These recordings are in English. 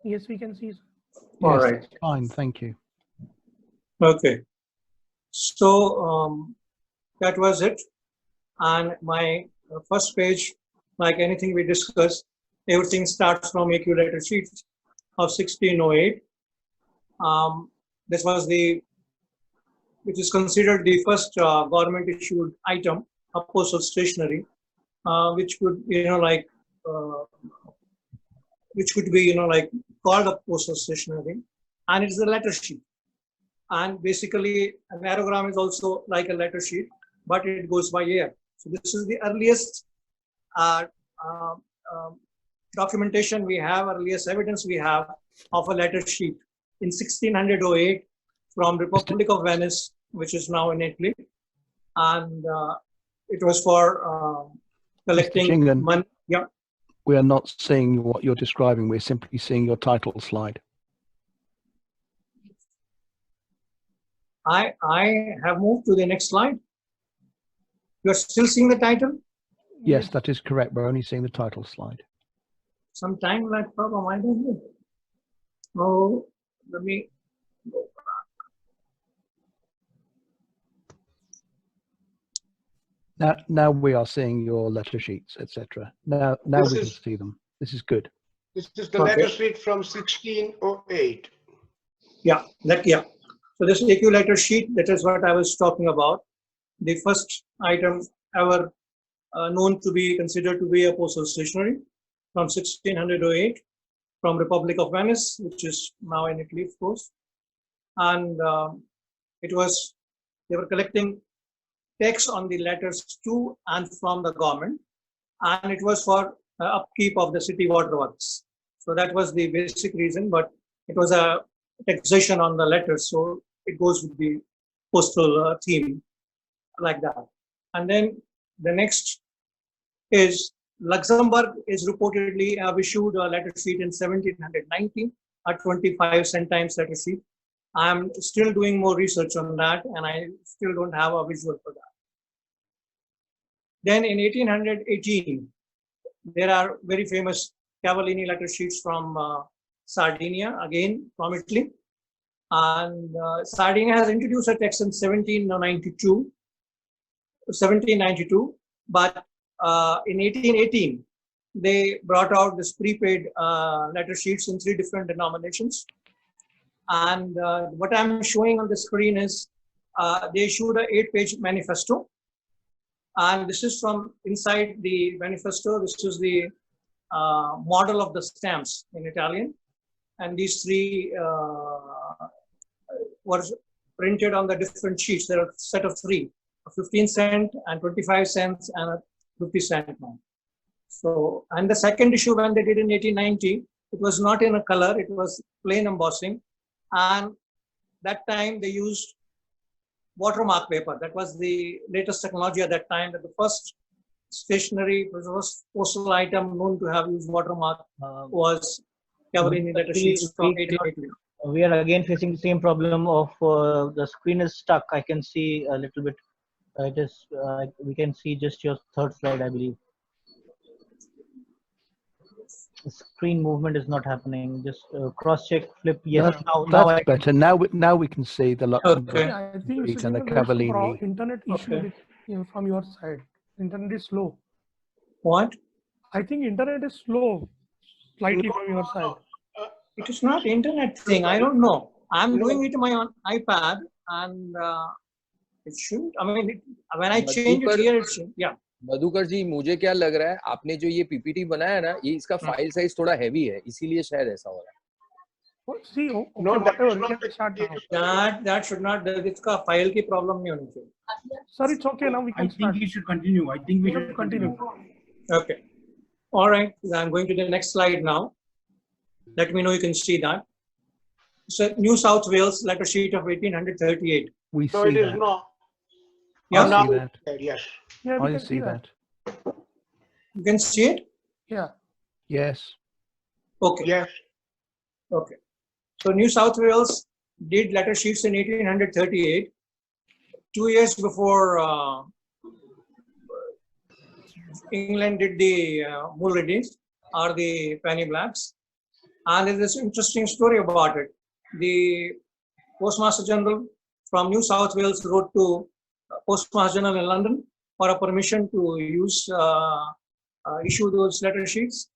Yes, we can see. All Yes, right. that's fine. Thank you. Okay. So that was it. And my first page, like anything we discussed, everything starts from AQ letter sheet of 1608. This was which is considered the first government issued item of postal stationery, which could, which could be, called a postal stationery, and it's a letter sheet. And basically, an aerogram is also like a letter sheet, but it goes by air. So this is the earliest documentation we have, earliest evidence we have of a letter sheet in 1608 from Republic of Venice, which is now in Italy, and it was for collecting money. Yeah. We are not seeing what you're describing. We're simply seeing your title slide. I have moved to the next slide. You're still seeing the title? Yes, that is correct. We're only seeing the title slide. Some time lag problem, I don't know. Oh, let me go back. Now we are seeing your letter sheets, etc. Now we can see them. This is good. This is the letter sheet from 1608. Yeah, yeah. So this AQ letter sheet, that is what I was talking about. The first item ever known to be considered to be a postal stationery from 1608 from Republic of Venice, which is now in Italy, of course. And they were collecting tax on the letters to and from the government, and it was for upkeep of the city waterworks. So that was the basic reason, but it was a taxation on the letters, so it goes with the postal theme like that. And then the next is Luxembourg is reportedly issued a letter sheet in 1790, a 25 centimes letter sheet. I'm still doing more research on that, and I still don't have a visual for that. Then in 1818, there are very famous Cavallini letter sheets from Sardinia, again from Italy. And Sardinia has introduced a text in 1792, but in 1818, they brought out this prepaid letter sheets in 3 different denominations. And what I'm showing on the screen is they issued an 8-page manifesto. And this is from inside the manifesto. This is the model of the stamps in Italian. And these 3 were printed on the different sheets. There are a set of 3, a 15 cent and 25 cents and a 50 cent one. So, and the second issue when they did in 1890, it was not in a color, it was plain embossing. And that time they used watermark paper. That was the latest technology at that time, that the first stationery, the first postal item known to have used watermark was Cavallini letter sheets from 1880. We are again facing the same problem of the screen is stuck. I can see a little bit. It is. We can see just your third slide, I believe. The screen movement is not happening. Just cross-check, flip. Yes, that's better. Now we can see the Luxembourg I think sheet and the Cavallini. Internet issue from your side. Internet is slow. What? I think internet is slow, slightly from your side. It is not internet thing. I don't know. I'm doing it on my iPad, and it shouldn't. I mean, when I change it here, it should. Yeah. Madhukar जी, मुझे क्या लग रहा है, आपने जो ये PPT बनाया ना, ये इसका फाइल साइज थोड़ा हैवी है, इसीलिए शायद ऐसा हो रहा है. See, no, that should not. इसका फाइल की प्रॉब्लम नहीं होनी चाहिए. Sir, it's okay now. We can. I think we should continue. I think we should continue. Okay. All right. I'm going to the next slide now. Let me know you can see that. So New South Wales letter sheet of 1838. We So see it is that. no. Yeah. I see that. Yes. Yeah, we I can see that. You can see it? Yeah. Yes. Okay. Yes. Okay. So New South Wales did letter sheets in 1838, 2 years before England did the Mulreadys or the Penny Blacks. And there's this interesting story about it. The Postmaster General from New South Wales wrote to Postmaster General in London for a permission to issue those letter sheets.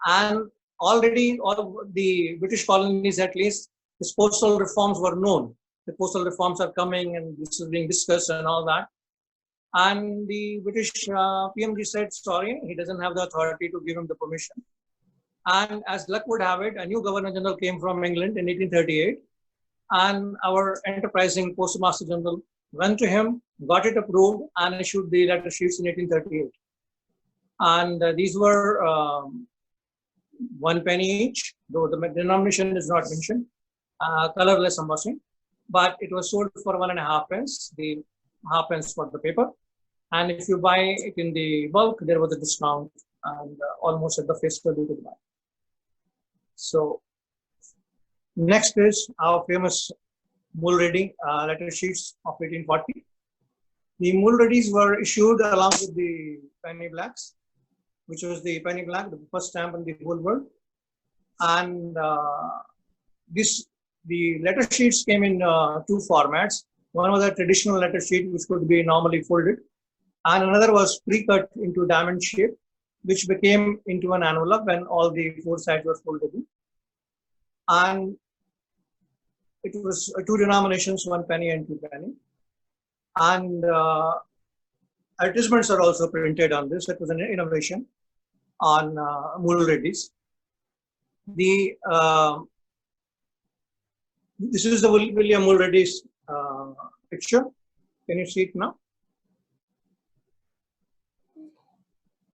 And already all of the British colonies, at least, these postal reforms were known. The postal reforms are coming and this is being discussed and all that. And the British PMG said, sorry, he doesn't have the authority to give him the permission. And as luck would have it, a new Governor General came from England in 1838. And our enterprising Postmaster General went to him, got it approved, and issued the letter sheets in 1838. And these were 1 penny each, though the denomination is not mentioned, colorless embossing. But it was sold for 1.5 pence, the half pence for the paper. And if you buy it in the bulk, there was a discount and almost at the face value you could buy. So next is our famous Mulready letter sheets of 1840. The Mulreadys were issued along with the penny blacks, which was the penny black, the first stamp in the whole world. And the letter sheets came in 2 formats. One was a traditional letter sheet, which could be normally folded. And another was pre-cut into diamond shape, which became into an envelope when all the 4 sides were folded in. And it was 2 denominations, 1 penny and 2 penny. And advertisements are also printed on this. It was an innovation on Mulready's. This is the William Mulready's picture. Can you see it now?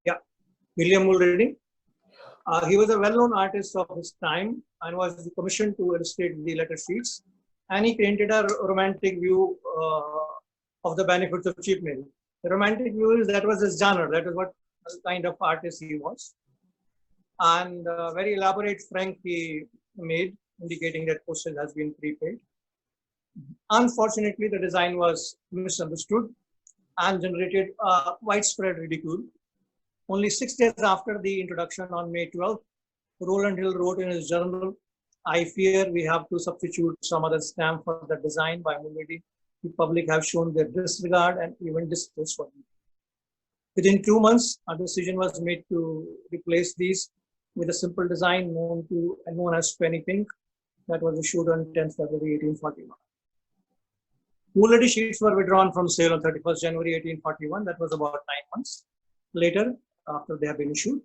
Yeah, William Mulready. He was a well-known artist of his time and was commissioned to illustrate the letter sheets. And he painted a romantic view of the benefits of cheap mail. The romantic view is that was his genre. That is what kind of artist he was. And very elaborate frank he made, indicating that postage has been prepaid. Unfortunately, the design was misunderstood and generated widespread ridicule. Only 6 days after the introduction on May 12th, Rowland Hill wrote in his journal, I fear we have to substitute some other stamp for the design by Mulready. The public have shown their disregard and even distrust for me. Within 2 months, a decision was made to replace these with a simple design known as penny pink that was issued on 10th February 1841. Mulready sheets were withdrawn from sale on 31st January 1841. That was about 9 months later after they have been issued.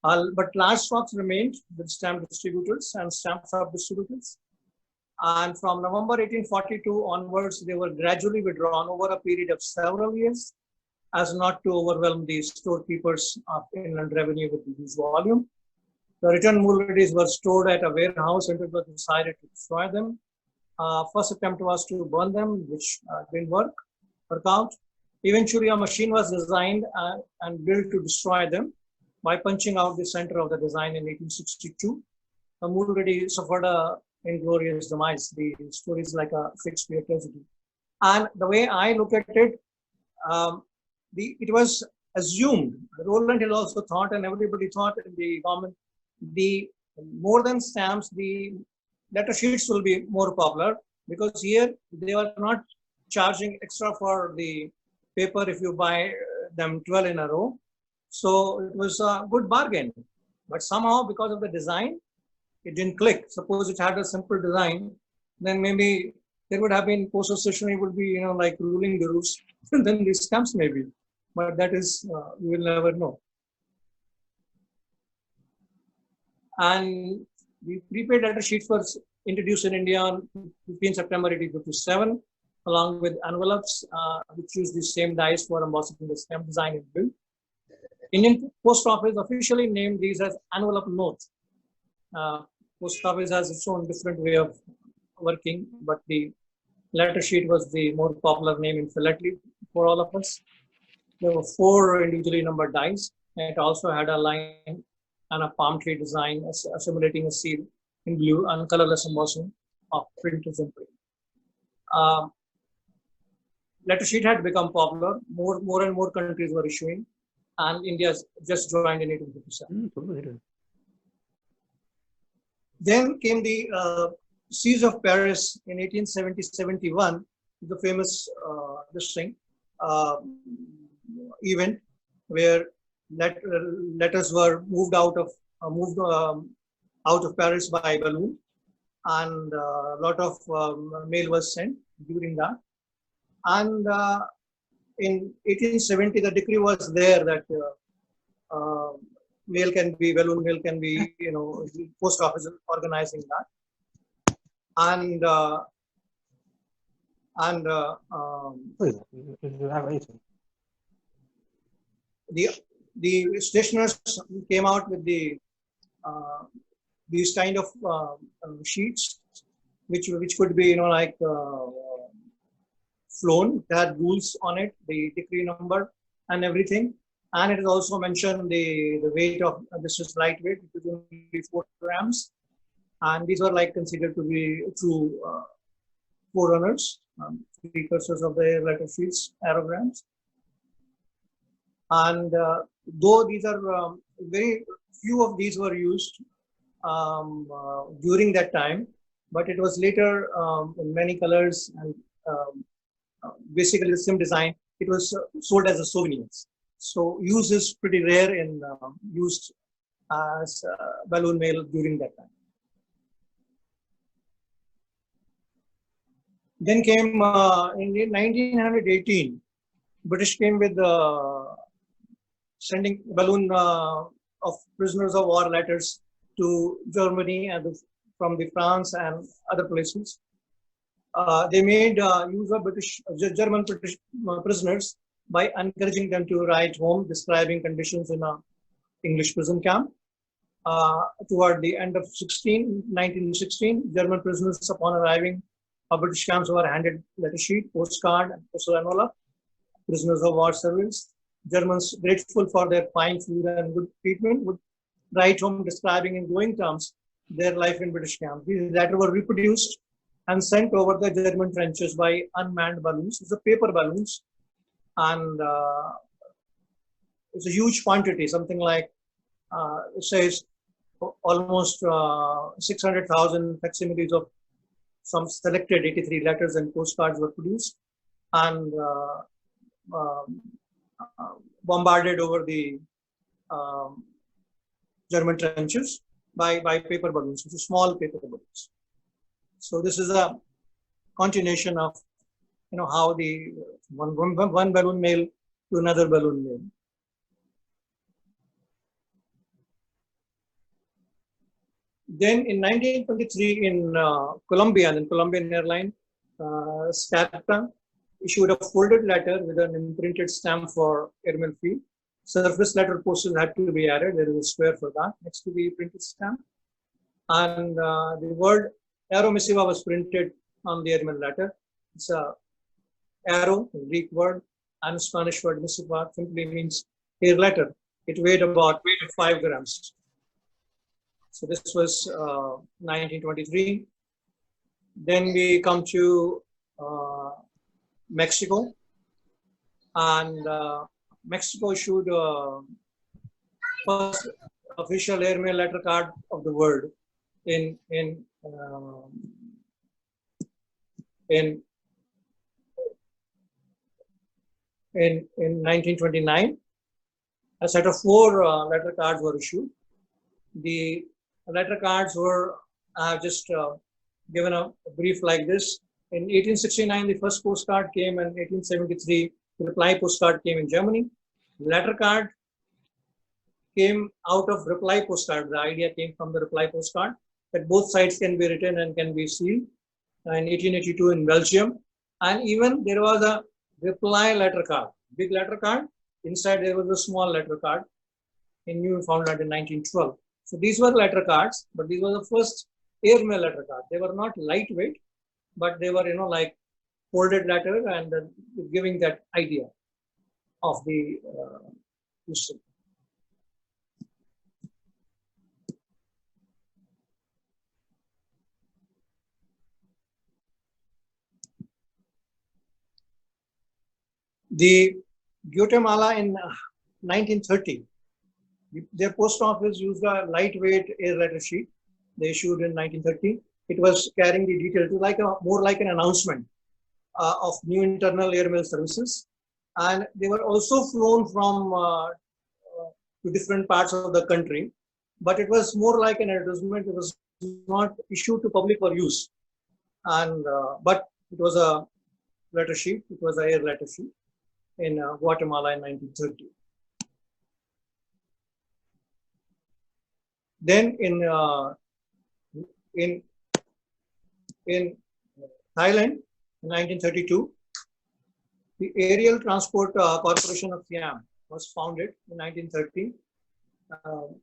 But large stocks remained with stamp distributors and stamp shop distributors. And from November 1842 onwards, they were gradually withdrawn over a period of several years as not to overwhelm the storekeepers of inland revenue with the huge volume. The returned Mulreadys were stored at a warehouse and it was decided to destroy them. First attempt was to burn them, which didn't work out. Eventually, a machine was designed and built to destroy them by punching out the center of the design in 1862. The Mulready suffered a inglorious demise. The story is like a Shakespeare tragedy. And the way I look at it, it was assumed, Rowland Hill also thought, and everybody thought in the government, the more than stamps, the letter sheets will be more popular because here they are not charging extra for the paper if you buy them 12 in a row. So it was a good bargain. But somehow because of the design, it didn't click. Suppose it had a simple design, then maybe there would have been postal stationery would be, like ruling the roost, and then these stamps maybe. But that is, we will never know. And the prepaid letter sheets were introduced in India on 15 September 1857, along with envelopes, which use the same dies for embossing the stamp design and bill. Indian Post Office officially named these as envelope notes. Post Office has its own different way of working, but the letter sheet was the more popular name in philately for all of us. There were 4 individually numbered dies. It also had a line and a palm tree design simulating a seal in blue and colorless embossing of printers and print. Letter sheet had become popular. More and more countries were issuing, and India just joined in 1857. Then came the Siege of Paris in 1870-71, the famous this thing event where letters were moved out of Paris by balloon, and a lot of mail was sent during that. And in 1870, the decree was there that mail can be, balloon mail can be, the post office is organizing that. And the stationers came out with these kind of sheets, which could be like flown. It had rules on it, the decree number and everything, and it is also mentioned the weight of this is lightweight, it is only 4 grams, and these were like considered to be true forerunners, precursors of the letter sheets, aerograms. And though these are very few of these were used during that time, but it was later in many colors and basically the same design. It was sold as a souvenirs. So use is pretty rare in used as balloon mail during that time. Then came in 1918, British came with sending balloon of prisoners of war letters to Germany and from the France and other places. They made use of German prisoners by encouraging them to write home describing conditions in an English prison camp. Toward the end of 1916, German prisoners upon arriving at British camps were handed letter sheet, postcard, and postal envelope, prisoners of war service. Germans, grateful for their fine food and good treatment, would write home describing in glowing terms their life in British camps. These letters were reproduced and sent over the German trenches by unmanned balloons. It's the paper balloons, and it's a huge quantity, something like it says almost 600,000 facsimiles of some selected 83 letters and postcards were produced and bombarded over the German trenches by paper balloons, which are small paper balloons. So this is a continuation of how the one balloon mail to another balloon mail. Then in 1923 in Colombia, the Colombian airline, SCAPTA issued a folded letter with an imprinted stamp for airmail fee. Surface letter postals had to be added. There is a square for that next to the printed stamp. And the word aero missiva was printed on the airmail letter. It's a aero, a Greek word, and Spanish word missiva simply means air letter. It weighed about 5 grams. So this was 1923. Then we come to Mexico, and Mexico issued first official airmail letter card of the world in 1929. A set of 4 letter cards were issued. The letter cards were just given a brief like this. In 1869, the first postcard came, and 1873, the reply postcard came in Germany. Letter card came out of reply postcard. The idea came from the reply postcard that both sides can be written and can be sealed. In 1882 in Belgium, and even there was a reply letter card, big letter card. Inside there was a small letter card in Newfoundland in 1912. So these were letter cards, but these were the first airmail letter card. They were not lightweight, but they were, like folded letter and giving that idea of the system. The Guatemala in 1930, their post office used a lightweight air letter sheet they issued in 1930. It was carrying the details, more like an announcement of new internal airmail services. And they were also flown from to different parts of the country, but it was more like an advertisement. It was not issued to public for use. And but it was a letter sheet. It was an air letter sheet in Guatemala in 1930. Then in Thailand in 1932, the Aerial Transport Corporation of Siam was founded in 1930.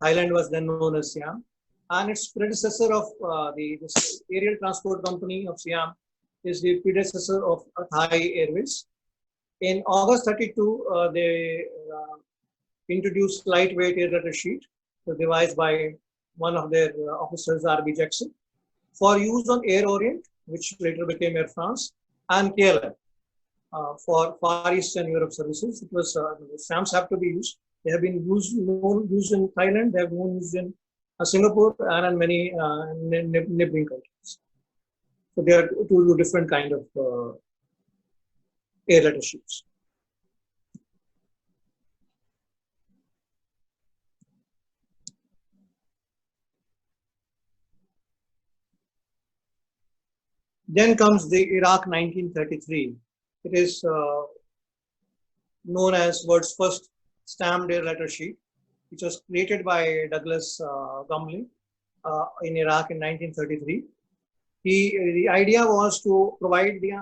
Thailand was then known as Siam, and its predecessor of this Aerial Transport Company of Siam is the predecessor of Thai Airways. In August 32, they introduced lightweight air letter sheet, devised by one of their officers, R.B. Jackson, for use on Air Orient, which later became Air France, and KLM for Far Eastern Europe services. It was stamps have to be used. They have been used in Thailand. They have been used in Singapore and in many neighboring countries. So there are two different kind of air letter sheets. Then comes the Iraq 1933. It is known as world's first stamped air letter sheet, which was created by Douglas Gumley in Iraq in 1933. The idea was to provide the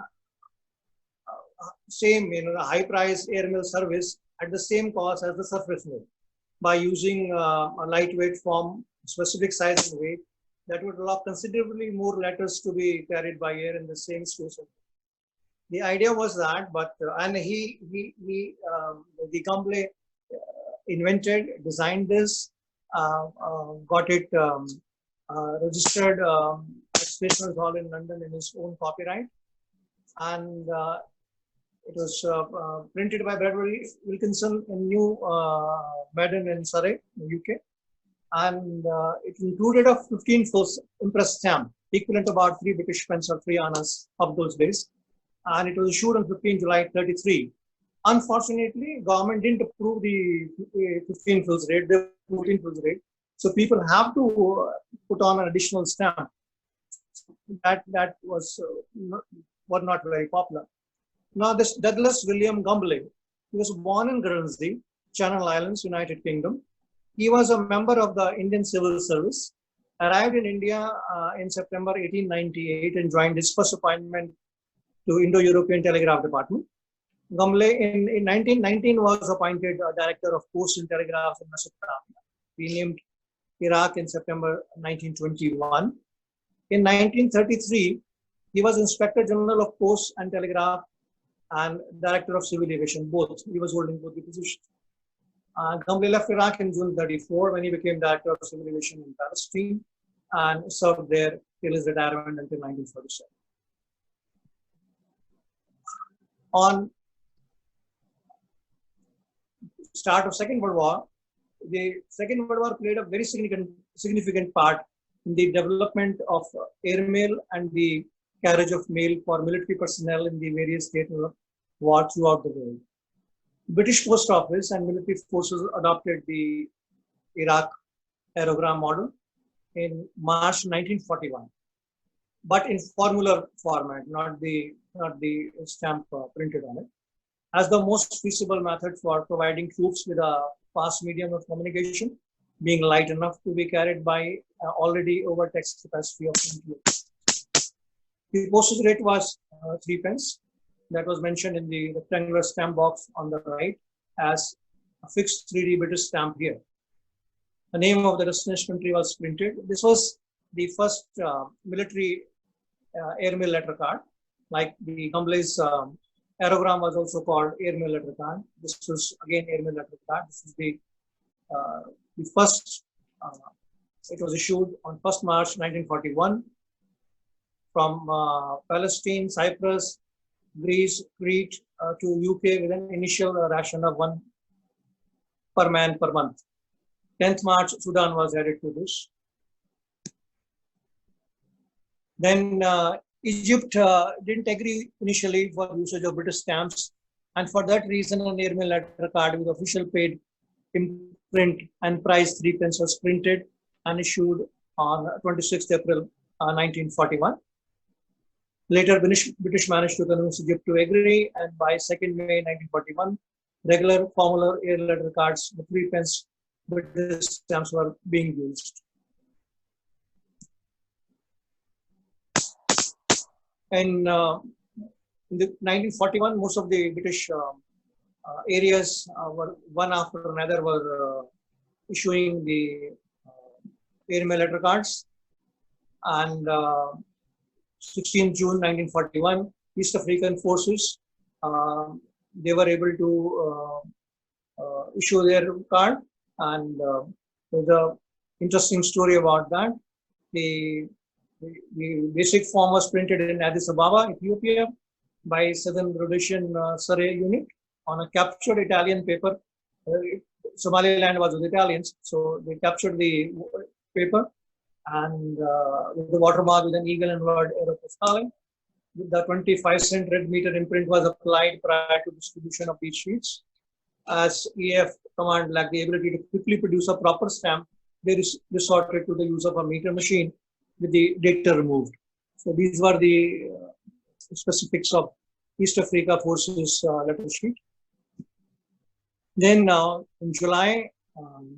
same, the high-priced airmail service at the same cost as the surface mail by using a lightweight form, specific size and weight that would allow considerably more letters to be carried by air in the same space. The idea was that, but and the Gumley invented, designed this, got it registered at Stationers Hall in London in his own copyright, and it was printed by Bradbury Wilkinson in New Baden in Surrey, UK. And it included a 15-foot impress stamp, equivalent to about 3 British pence or 3 annas of those days. And it was issued on 15 July 33. Unfortunately, government didn't approve the 15 fills rate, the 14 fills rate. So people have to put on an additional stamp. That was not very popular. Now this Douglas William Gumley, he was born in Guernsey, Channel Islands, United Kingdom. He was a member of the Indian Civil Service, arrived in India in September 1898 and joined his first appointment to Indo-European Telegraph Department. Gumley in 1919 was appointed Director of Post and Telegraphs in Mesopotamia, renamed Iraq in September 1921. In 1933, he was Inspector General of Post and Telegraph and Director of Civil Aviation, both. He was holding both the positions. Gumley left Iraq in June 34 when he became Director of Civil Aviation in Palestine and served there till his retirement until 1947. On start of Second World War, the Second World War played a very significant part in the development of airmail and the carriage of mail for military personnel in the various theaters of war throughout the world. British Post Office and military forces adopted the Iraq aerogram model in March 1941, but in formular format, not the stamp printed on it, as the most feasible method for providing troops with a fast medium of communication, being light enough to be carried by already overtaxed capacity of intelligence. The postage rate was 3 pence. That was mentioned in the rectangular stamp box on the right as a fixed 3D British stamp here. The name of the destination country was printed. This was the first military airmail letter card, like the Gumley's aerogram was also called airmail letter card. This was again airmail letter card. This is the first. It was issued on 1st March 1941 from Palestine, Cyprus, Greece, Crete to UK with an initial ration of 1 per man per month. 10th March, Sudan was added to this. Then Egypt didn't agree initially for usage of British stamps, and for that reason, an airmail letter card with official paid imprint and price 3 pence was printed and issued on 26th April 1941. Later, British managed to convince Egypt to agree, and by 2nd May 1941, regular formular air letter cards with 3 pence British stamps were being used. In the 1941, most of the British areas were one after another were issuing the airmail letter cards, and 16 June 1941, East African forces they were able to issue their card, and there's a interesting story about that. The basic form was printed in Addis Ababa, Ethiopia, by Southern Rhodesian Surrey unit on a captured Italian paper. Somaliland was with Italians, so they captured the paper and with the watermark with an eagle and word Aeropostale. The 25-cent red meter imprint was applied prior to distribution of these sheets. As EF command lacked the ability to quickly produce a proper stamp, they resorted to the use of a meter machine with the data removed. So these were the specifics of East Africa Forces letter sheet. Then in July,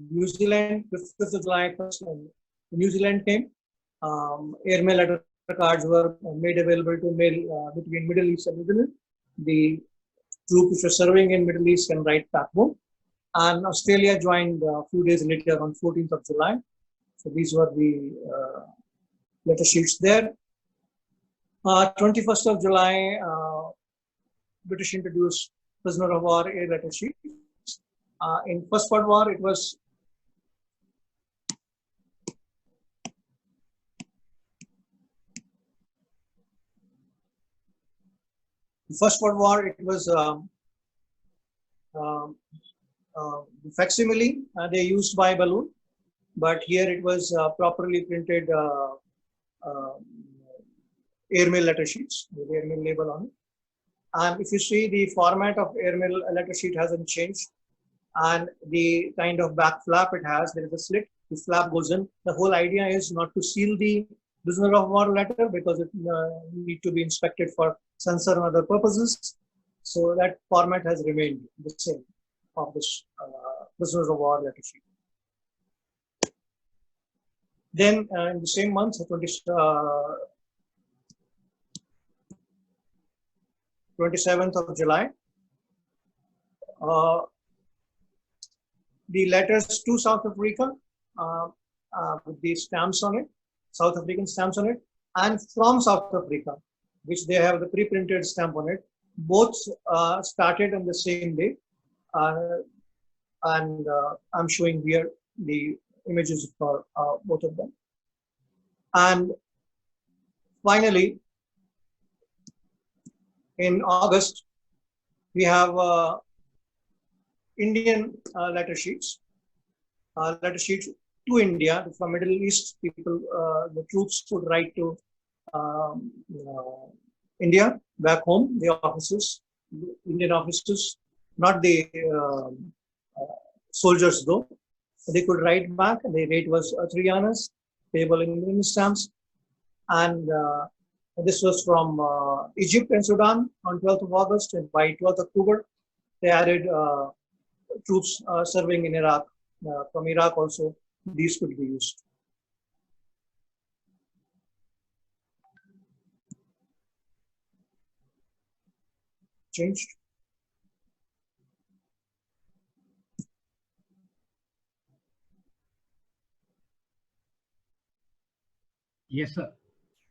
New Zealand, 5th of July, New Zealand came. Airmail letter cards were made available to mail between Middle East and New Zealand. The troops which were serving in Middle East can write back home. And Australia joined a few days later on 14th of July. So these were the letter sheets there. 21st of July, British introduced prisoner of war air letter sheet. In First World War, it was facsimile they used by balloon, but here it was properly printed airmail letter sheets with airmail label on it. And if you see, the format of airmail letter sheet hasn't changed, and the kind of back flap it has, there is a slit, the flap goes in. The whole idea is not to seal the prisoner of war letter because it need to be inspected for censor and other purposes. So that format has remained the same of this prisoner of war letter sheet. Then in the same month, 27th of July, the letters to South Africa with the stamps on it, South African stamps on it, and from South Africa, which they have the pre-printed stamp on it, both started on the same day. And I'm showing here the images for both of them. And finally, in August, we have Indian letter sheets to India from Middle East people. The troops would write to India back home, the officers, Indian officers, not the soldiers though. They could write back. The rate was 3 annas, payable in Indian stamps, and this was from Egypt and Sudan on 12th of August, and by 12th October, they added troops serving in Iraq. From Iraq also, these could be used. Changed. Yes, sir.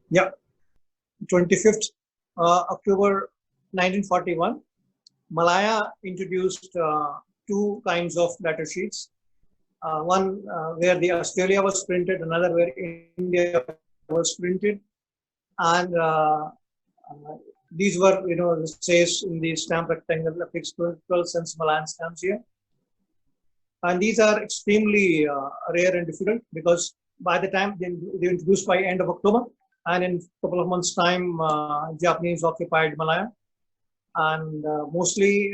Yeah. 25th October 1941, Malaya introduced 2 kinds of letter sheets. One where the Australia was printed, another where India was printed. And these were, it says in the stamp rectangle, affixed 12 cents Malayan stamps here. And these are extremely rare and difficult because by the time they introduced by end of October, and in a couple of months' time, Japanese occupied Malaya, and mostly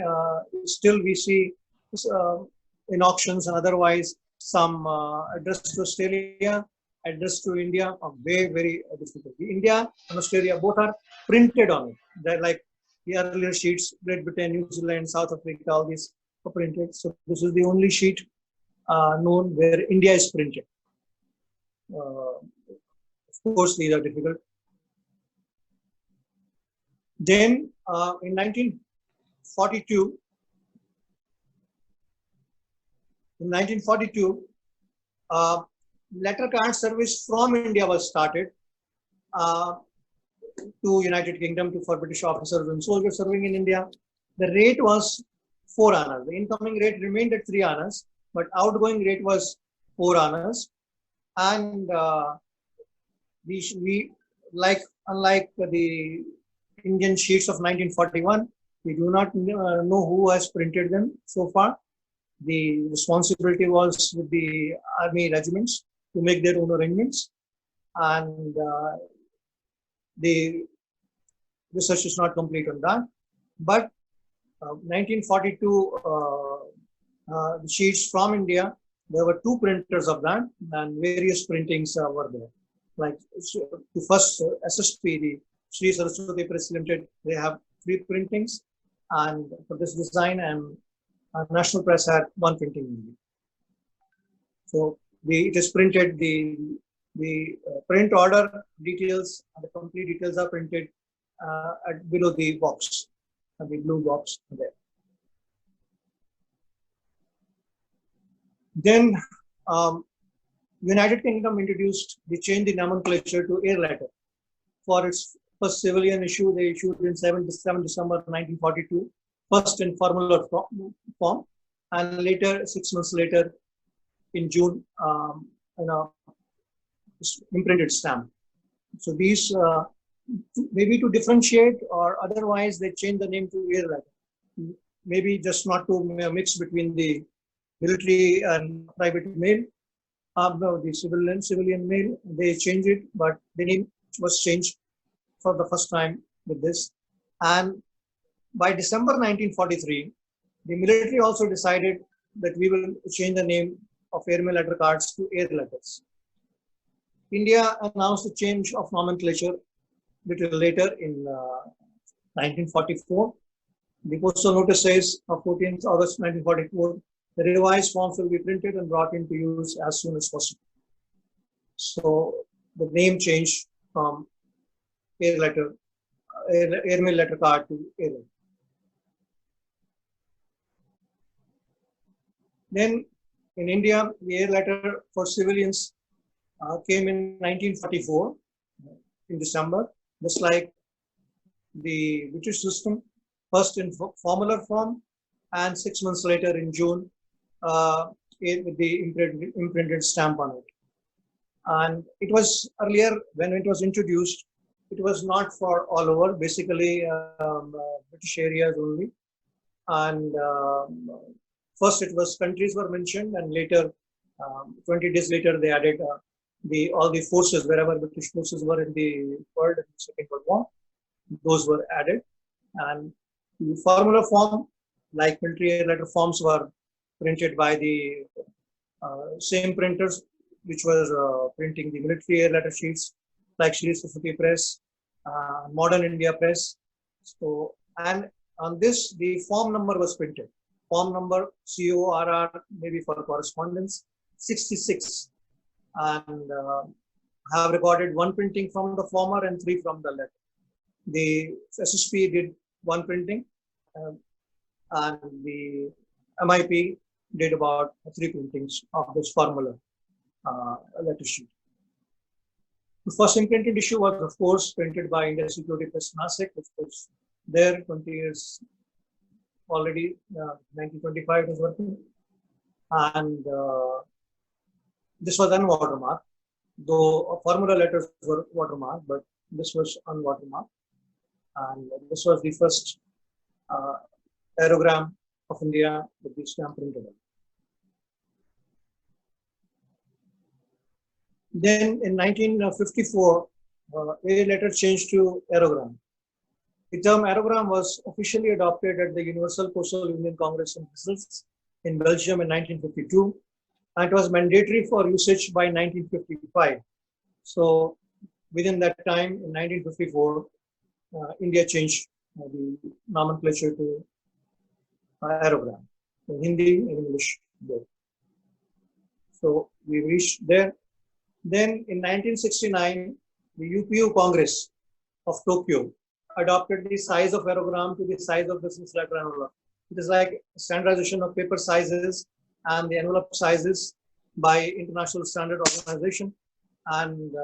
still we see in auctions and otherwise some addressed to Australia, addressed to India are very difficult. India and Australia both are printed on it. They're like the earlier sheets, Great Britain, New Zealand, South Africa, all these are printed. So this is the only sheet known where India is printed. Of course, these are difficult. Then in 1942, letter card service from India was started to United Kingdom for British officers and soldiers serving in India. The rate was 4 annas. The incoming rate remained at 3 annas, but outgoing rate was 4 annas. And unlike the Indian sheets of 1941, we do not know who has printed them so far. The responsibility was with the army regiments to make their own arrangements, and the research is not complete on that. But 1942 sheets from India, there were 2 printers of that, and various printings were there. Like the first SSP, the Sri Saraswati Press Limited, they have 3 printings, and for this design, and National Press had 1 printing only. So it is printed. The print order details, the complete details are printed below the box, the blue box there. Then United Kingdom introduced, they changed the nomenclature to air letter. For its first civilian issue, they issued in 7 December 1942, first in formular form, and later, 6 months later, in June, imprinted stamp. So these, maybe to differentiate, or otherwise they change the name to air letter. Maybe just not to mix between the military and private mail. No, the civilian mail, they changed it, but the name was changed for the first time with this. And by December 1943, the military also decided that we will change the name of airmail letter cards to air letters. India announced a change of nomenclature little later in 1944. The postal notice says of 14th August 1944, the revised forms will be printed and brought into use as soon as possible. So the name changed from airmail letter card to air letter. Then in India, the air letter for civilians came in 1944 in December, just like the British system, first in formular form, and 6 months later in June with the imprinted stamp on it. And it was earlier, when it was introduced, it was not for all over, basically British areas only. And first it was countries were mentioned, and later, 20 days later, they added all the forces, wherever British forces were in the world in the Second World War, those were added. And the formula form, like military air letter forms, were printed by the same printers which were printing the military air letter sheets, like Sri Saraswati Press, Modern India Press. So, and on this, the form number was printed. Form number CORR, maybe for correspondence, 66. And have recorded 1 printing from the former and 3 from the latter. The SSP did 1 printing, and the MIP did about 3 printings of this formula letter sheet. The first imprinted issue was, of course, printed by India Security Press Nasik, which was there 20 years already. 1925 it was working, and this was unwatermarked, though formula letters were watermarked, but this was unwatermarked. And this was the first aerogram of India with the stamp printed on. Then in 1954, A later changed to aerogram. The term aerogram was officially adopted at the Universal Postal Union Congress in Brussels in Belgium in 1952, and it was mandatory for usage by 1955. So within that time, in 1954, India changed the nomenclature to aerogram, in Hindi and English both. So we reached there. Then in 1969, the UPU Congress of Tokyo adopted the size of aerogram to the size of business letter envelope. It is like standardization of paper sizes and the envelope sizes by International Standard Organization. And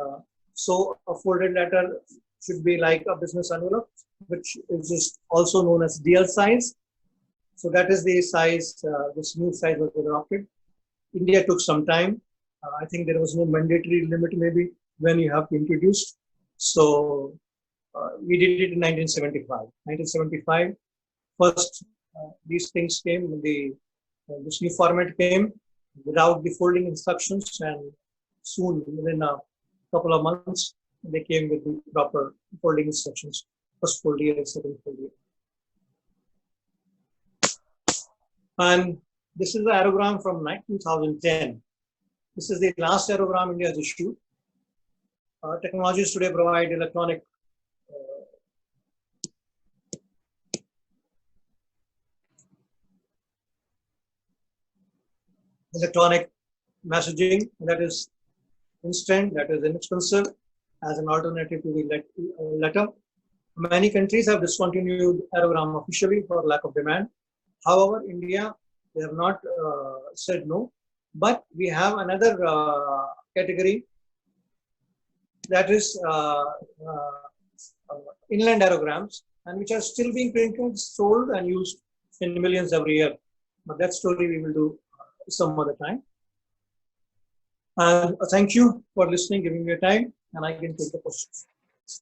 so a folded letter should be like a business envelope, which is just also known as DL size. So that is the size, this new size was adopted. India took some time. I think there was no mandatory limit maybe when you have to introduce. So we did it in 1975. 1975, first these things came, this new format came without the folding instructions, and soon within a couple of months, they came with the proper folding instructions. First fold year, second fold year. And this is the aerogram from 2010. This is the last aerogram India has issued. Technologies today provide electronic messaging that is instant, that is inexpensive, as an alternative to the letter. Many countries have discontinued aerogram officially for lack of demand. However, India, they have not said no, but we have another category, that is inland aerograms, and which are still being printed, sold, and used in millions every year. But that story we will do some other time. And thank you for listening, giving me your time, and I can take the questions.